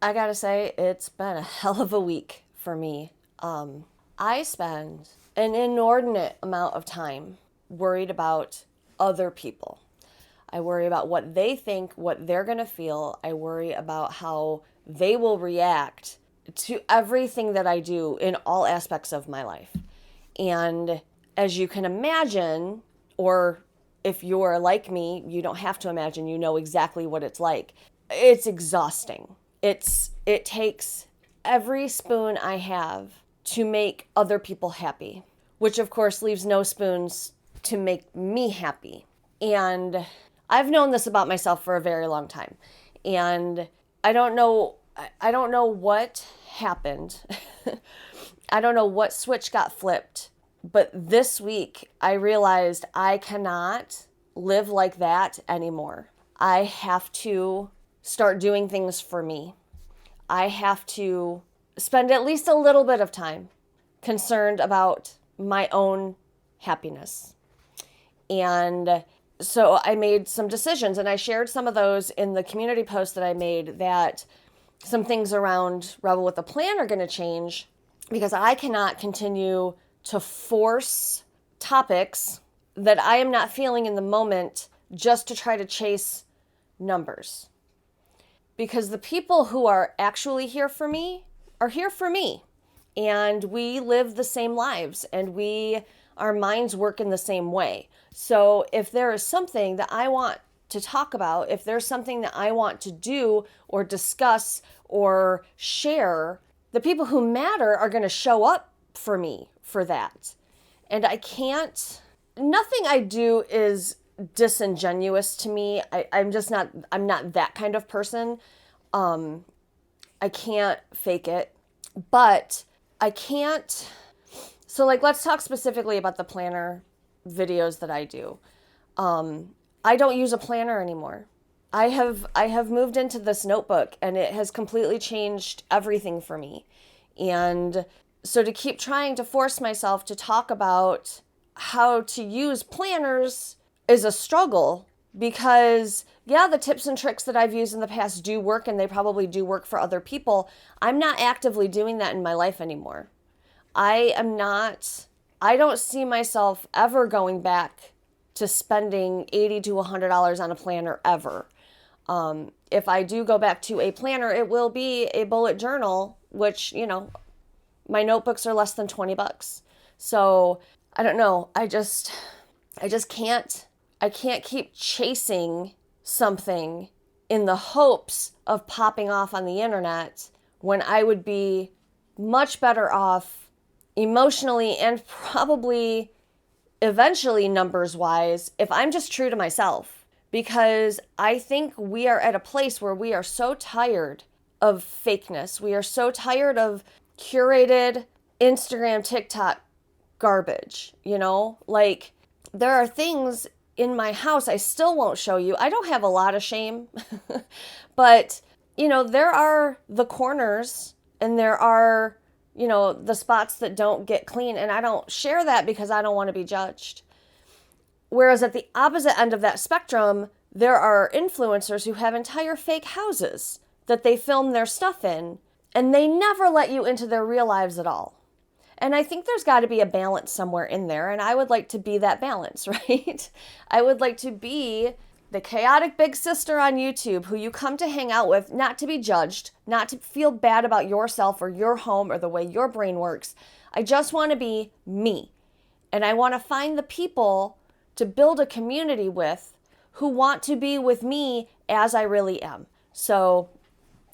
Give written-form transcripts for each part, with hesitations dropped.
I gotta say, it's been a hell of a week for me. I spend an inordinate amount of time worried about other people. I worry about what they think, what they're gonna feel. I worry about how they will react to everything that I do in all aspects of my life. And as you can imagine, or if you're like me, you don't have to imagine, you know exactly what it's like. It's exhausting. It takes every spoon I have to make other people happy, which of course leaves no spoons to make me happy. And I've known this about myself for a very long time. And I don't know what happened. I don't know what switch got flipped, but this week I realized I cannot live like that anymore. I have to start doing things for me. I have to spend at least a little bit of time concerned about my own happiness. And so I made some decisions, and I shared some of those in the community post that I made, that some things around Rebel with a Plan are going to change because I cannot continue to force topics that I am not feeling in the moment just to try to chase numbers. Because the people who are actually here for me are here for me. And we live the same lives, and our minds work in the same way. So if there is something that I want to talk about, if there's something that I want to do or discuss or share, the people who matter are going to show up for me for that. And nothing I do is disingenuous to me. I'm not that kind of person. I can't fake it, but I can't. So let's talk specifically about the planner videos that I do. I don't use a planner anymore. I have moved into this notebook, and it has completely changed everything for me. And so to keep trying to force myself to talk about how to use planners is a struggle, because the tips and tricks that I've used in the past do work, and they probably do work for other people. I'm not actively doing that in my life anymore. I don't see myself ever going back to spending $80 to $100 on a planner ever. If I do go back to a planner, it will be a bullet journal, which, my notebooks are less than $20. So I don't know. I just can't keep chasing something in the hopes of popping off on the internet when I would be much better off emotionally and probably eventually numbers wise if I'm just true to myself. Because I think we are at a place where we are so tired of fakeness. We are so tired of curated Instagram, TikTok garbage, there are things in my house I still won't show you. I don't have a lot of shame, but, there are the corners, and there are, the spots that don't get clean, and I don't share that because I don't want to be judged. Whereas at the opposite end of that spectrum, there are influencers who have entire fake houses that they film their stuff in, and they never let you into their real lives at all. And I think there's got to be a balance somewhere in there, and I would like to be that balance, right? I would like to be the chaotic big sister on YouTube who you come to hang out with, not to be judged, not to feel bad about yourself or your home or the way your brain works. I just want to be me. And I want to find the people to build a community with who want to be with me as I really am. So,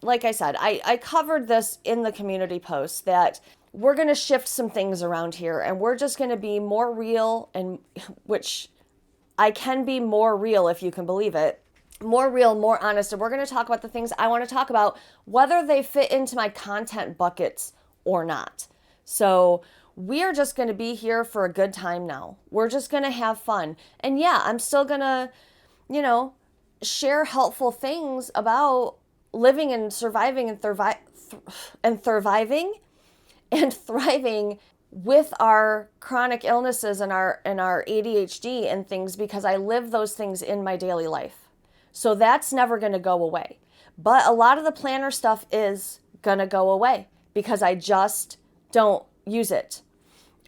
like I said, I covered this in the community post that we're going to shift some things around here, and we're just going to be more real, and which I can be more real if you can believe it. More real, more honest, and we're going to talk about the things I want to talk about, whether they fit into my content buckets or not. So we are just going to be here for a good time now. We're just going to have fun. And I'm still going to, share helpful things about living and surviving and thriving with our chronic illnesses and our ADHD and things, because I live those things in my daily life. So that's never going to go away. But a lot of the planner stuff is gonna go away because I just don't use it.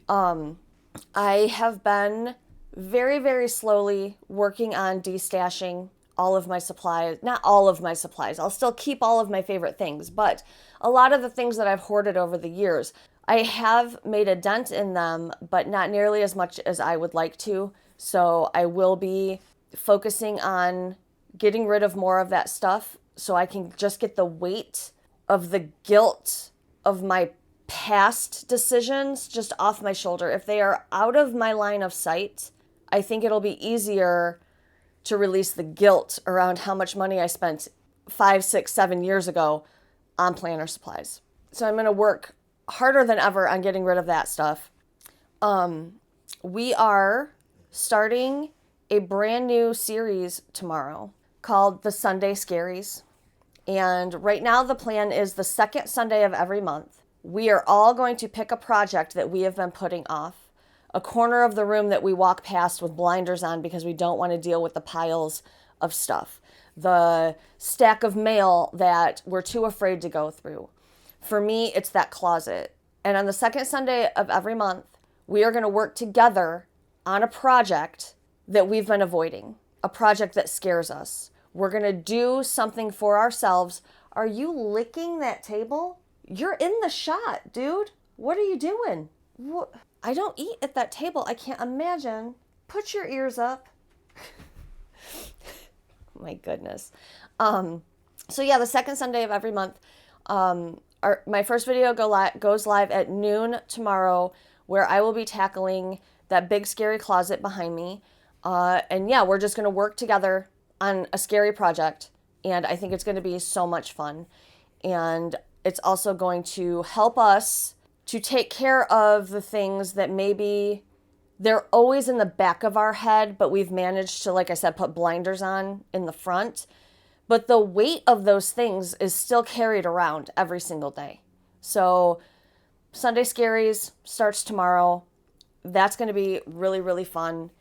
I have been very, very slowly working on destashing all of my supplies. Not all of my supplies. I'll still keep all of my favorite things, but a lot of the things that I've hoarded over the years, I have made a dent in them, but not nearly as much as I would like to. So I will be focusing on getting rid of more of that stuff so I can just get the weight of the guilt of my past decisions just off my shoulder. If they are out of my line of sight, I think it'll be easier to release the guilt around how much money I spent 5, 6, 7 years ago on planner supplies. So I'm going to work harder than ever on getting rid of that stuff. We are starting a brand new series tomorrow called the Sunday Scaries. And right now the plan is the second Sunday of every month. We are all going to pick a project that we have been putting off, a corner of the room that we walk past with blinders on because we don't want to deal with the piles of stuff, the stack of mail that we're too afraid to go through. For me, it's that closet. And on the second Sunday of every month, we are going to work together on a project that we've been avoiding, a project that scares us. We're going to do something for ourselves. Are you licking that table? You're in the shot, dude. What are you doing? What? I don't eat at that table. I can't imagine. Put your ears up. My goodness. So yeah, the second Sunday of every month, my first video goes live at noon tomorrow, where I will be tackling that big scary closet behind me. And yeah, we're just going to work together on a scary project. And I think it's going to be so much fun. And it's also going to help us to take care of the things that maybe they're always in the back of our head, but we've managed to, like I said, put blinders on in the front. But the weight of those things is still carried around every single day. So Sunday Scaries starts tomorrow. That's going to be really, really fun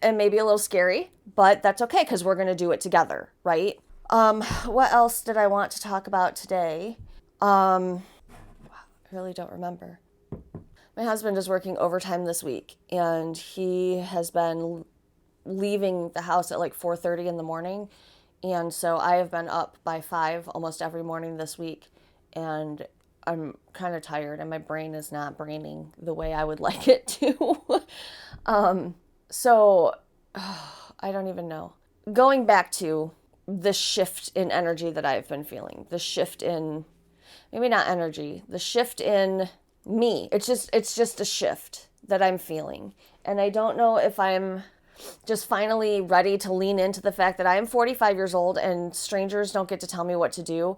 and maybe a little scary, but that's okay because we're going to do it together, right? What else did I want to talk about today? I really don't remember. My husband is working overtime this week, and he has been leaving the house at like 4:30 in the morning. And so I have been up by 5 almost every morning this week, and I'm kind of tired, and my brain is not braining the way I would like it to. So I don't even know. Going back to the shift in energy that I've been feeling, the shift in, maybe not energy, the shift in me. It's just a shift that I'm feeling. And I don't know if I'm just finally ready to lean into the fact that I am 45 years old and strangers don't get to tell me what to do,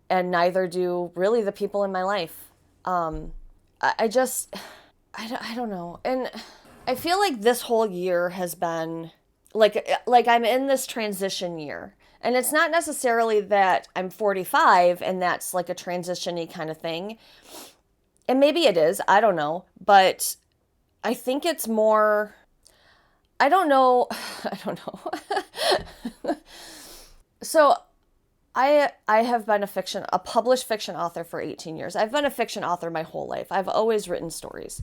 and neither do really the people in my life. I don't know. And I feel like this whole year has been like I'm in this transition year. And it's not necessarily that I'm 45 and that's like a transition-y kind of thing. And maybe it is, I don't know. But I think it's more, I don't know. So I have been a published fiction author for 18 years. I've been a fiction author my whole life. I've always written stories.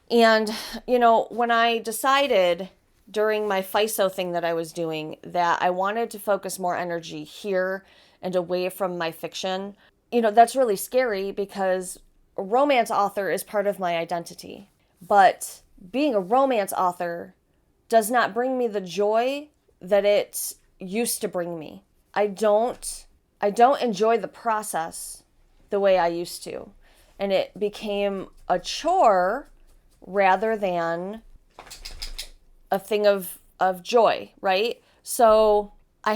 And, when I decided during my FISO thing that I was doing that I wanted to focus more energy here and away from my fiction, that's really scary because a romance author is part of my identity. But being a romance author does not bring me the joy that it used to bring me. I don't enjoy the process the way I used to. And it became a chore rather than a thing of joy, right? So I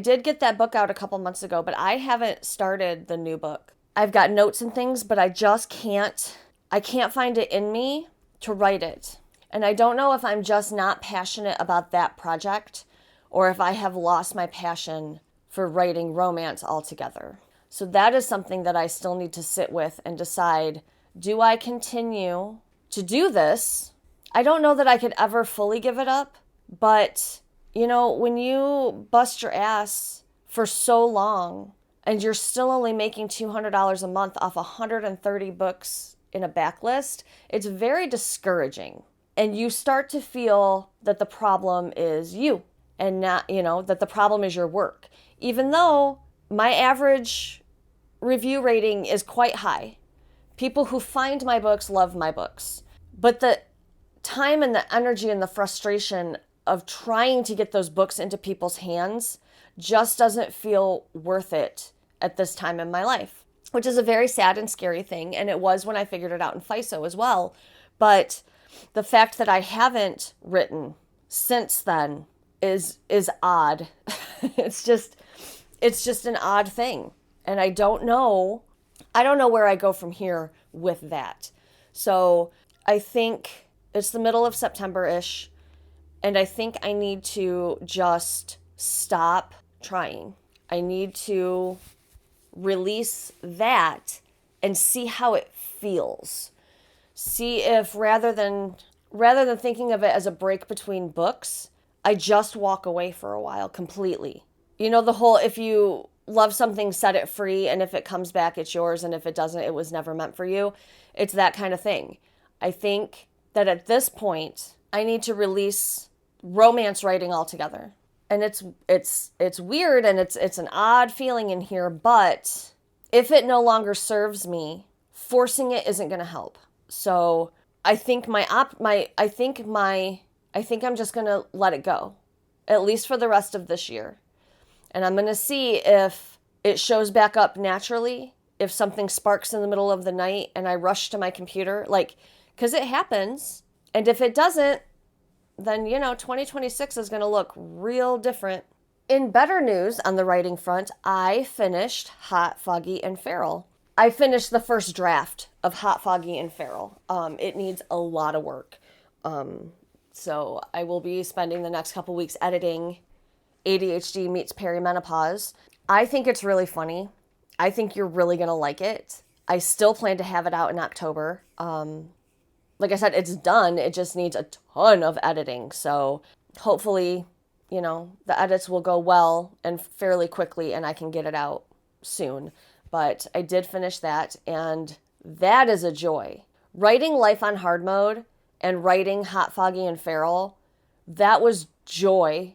did get that book out a couple months ago, but I haven't started the new book. I've got notes and things, but I can't find it in me to write it. And I don't know if I'm just not passionate about that project or if I have lost my passion for writing romance altogether. So that is something that I still need to sit with and decide, do I continue to do this? I don't know that I could ever fully give it up, but when you bust your ass for so long and you're still only making $200 a month off 130 books in a backlist, it's very discouraging. And you start to feel that the problem is you and not, that the problem is your work. Even though my average review rating is quite high. People who find my books love my books. But the time and the energy and the frustration of trying to get those books into people's hands just doesn't feel worth it at this time in my life, which is a very sad and scary thing. And it was when I figured it out in FISO as well. But the fact that I haven't written since then is odd. It's just an odd thing. And I don't know where I go from here with that. So I think it's the middle of September-ish. And I think I need to just stop trying. I need to release that and see how it feels. See if rather than thinking of it as a break between books, I just walk away for a while completely. The whole, if you love something, set it free, and if it comes back, it's yours, and if it doesn't, it was never meant for you. It's that kind of thing. I think that at this point, I need to release romance writing altogether. And it's weird, and it's an odd feeling in here, but if it no longer serves me, forcing it isn't going to help. So I think I think I'm just going to let it go, at least for the rest of this year. And I'm going to see if it shows back up naturally, if something sparks in the middle of the night and I rush to my computer, because it happens. And if it doesn't, then, 2026 is going to look real different. In better news on the writing front, I finished Hot, Foggy, and Feral. I finished the first draft of Hot, Foggy, and Feral. It needs a lot of work. So I will be spending the next couple weeks editing ADHD meets perimenopause. I think it's really funny. I think you're really going to like it. I still plan to have it out in October. Like I said, it's done. It just needs a ton of editing. So hopefully, the edits will go well and fairly quickly and I can get it out soon. But I did finish that, and that is a joy. Writing Life on Hard Mode and writing Hot, Foggy, and Feral, that was joy.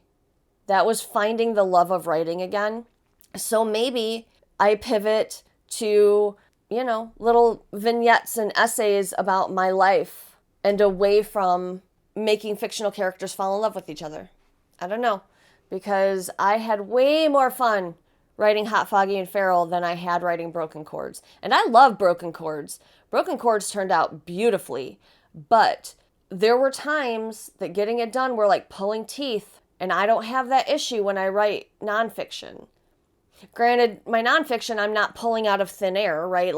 That was finding the love of writing again. So maybe I pivot to, little vignettes and essays about my life and away from making fictional characters fall in love with each other. I don't know, because I had way more fun writing Hot, Foggy, and Feral than I had writing Broken Chords. And I love Broken Chords. Broken Chords turned out beautifully, but there were times that getting it done were like pulling teeth. And I don't have that issue when I write nonfiction. Granted, my nonfiction, I'm not pulling out of thin air, right?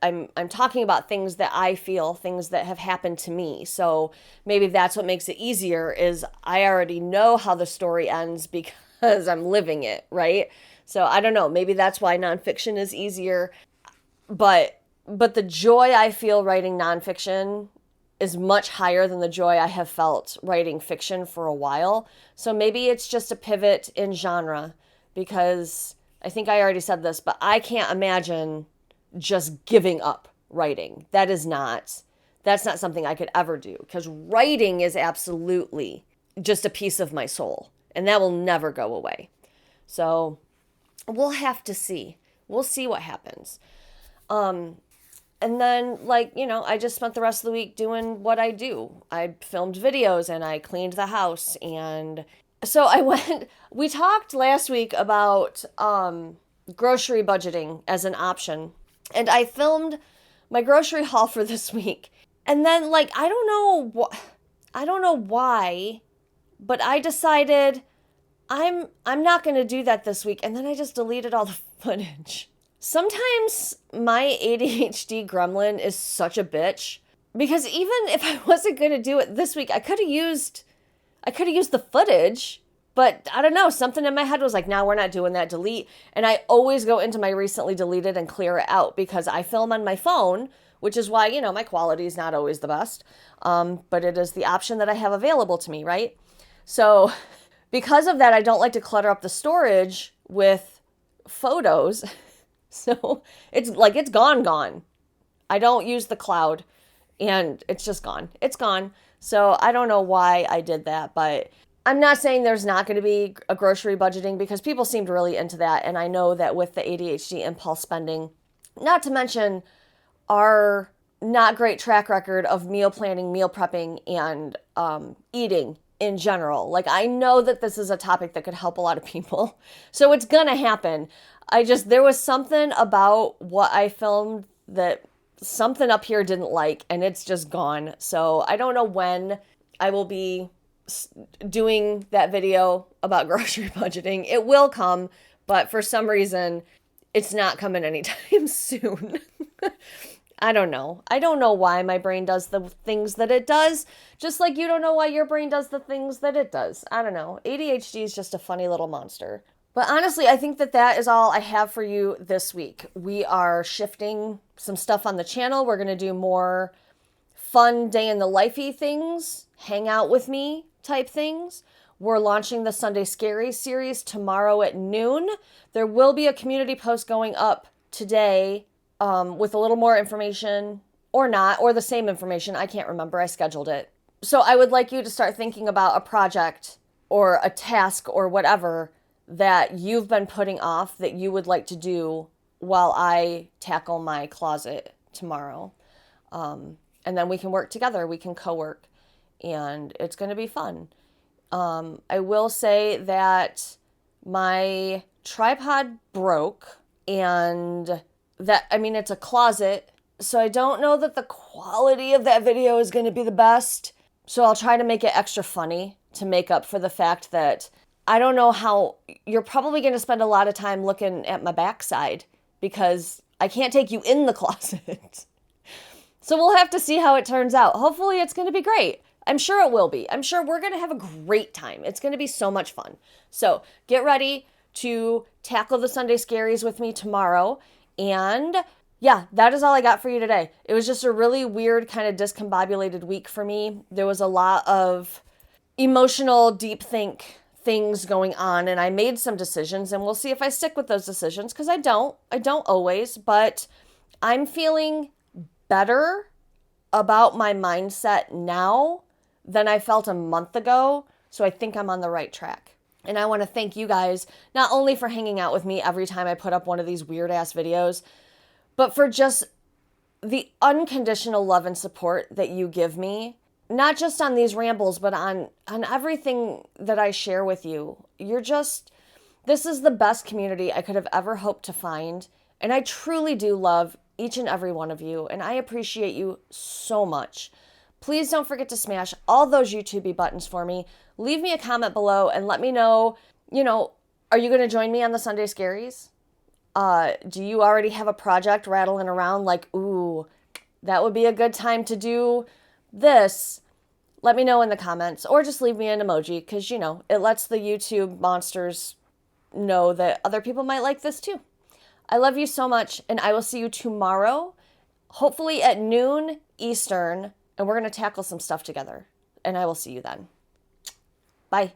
I'm talking about things that I feel, things that have happened to me. So maybe that's what makes it easier, is I already know how the story ends because I'm living it, right? So I don't know, maybe that's why nonfiction is easier. But the joy I feel writing nonfiction is much higher than the joy I have felt writing fiction for a while. So maybe it's just a pivot in genre, because I think I already said this, but I can't imagine just giving up writing. That's not something I could ever do, because writing is absolutely just a piece of my soul, and that will never go away. So we'll have to see. We'll see what happens. And then, I just spent the rest of the week doing what I do. I filmed videos and I cleaned the house. And so we talked last week about grocery budgeting as an option. And I filmed my grocery haul for this week. And then, I don't know why, but I decided I'm not going to do that this week. And then I just deleted all the footage. Sometimes my ADHD gremlin is such a bitch, because even if I wasn't going to do it this week, I could have used the footage, but I don't know, something in my head was like, no, we're not doing that, delete. And I always go into my recently deleted and clear it out, because I film on my phone, which is why, my quality is not always the best. But it is the option that I have available to me, right? So because of that, I don't like to clutter up the storage with photos. So it's like it's gone. I don't use the cloud and it's just gone. It's gone. So I don't know why I did that, but I'm not saying there's not going to be a grocery budgeting because people seemed really into that. And I know that with the ADHD impulse spending, not to mention our not great track record of meal planning, meal prepping, and eating in general. Like, I know that this is a topic that could help a lot of people. So it's going to happen. There was something about what I filmed that something up here didn't like, and it's just gone. So I don't know when I will be doing that video about grocery budgeting. It will come, but for some reason, it's not coming anytime soon. I don't know. I don't know why my brain does the things that it does, just like you don't know why your brain does the things that it does. I don't know. ADHD is just a funny little monster. But honestly, I think that is all I have for you this week. We are shifting some stuff on the channel. We're going to do more fun day in the lifey things, hang out with me type things. We're launching the Sunday Scaries Series tomorrow at noon. There will be a community post going up today with a little more information, or not, or the same information. I can't remember. I scheduled it. So I would like you to start thinking about a project or a task or whatever that you've been putting off that you would like to do while I tackle my closet tomorrow. And then we can work together. We can co-work. And it's going to be fun. I will say that my tripod broke, and it's a closet, so I don't know that the quality of that video is going to be the best. So I'll try to make it extra funny to make up for the fact that I don't know how you're probably going to spend a lot of time looking at my backside because I can't take you in the closet. So we'll have to see how it turns out. Hopefully it's going to be great. I'm sure it will be. I'm sure we're going to have a great time. It's going to be so much fun. So get ready to tackle the Sunday Scaries with me tomorrow. And yeah, that is all I got for you today. It was just a really weird kind of discombobulated week for me. There was a lot of emotional deep think things going on, and I made some decisions, and we'll see if I stick with those decisions, because I don't always, but I'm feeling better about my mindset now than I felt a month ago. So I think I'm on the right track. And I want to thank you guys, not only for hanging out with me every time I put up one of these weird ass videos, but for just the unconditional love and support that you give me, not just on these rambles, but on everything that I share with you. This is the best community I could have ever hoped to find. And I truly do love each and every one of you, and I appreciate you so much. Please don't forget to smash all those YouTube buttons for me. Leave me a comment below and let me know, are you going to join me on the Sunday Scaries? Do you already have a project rattling around like, ooh, that would be a good time to do this? Let me know in the comments, or just leave me an emoji, because, it lets the YouTube monsters know that other people might like this too. I love you so much, and I will see you tomorrow, hopefully at noon Eastern, and we're going to tackle some stuff together. And I will see you then. Bye.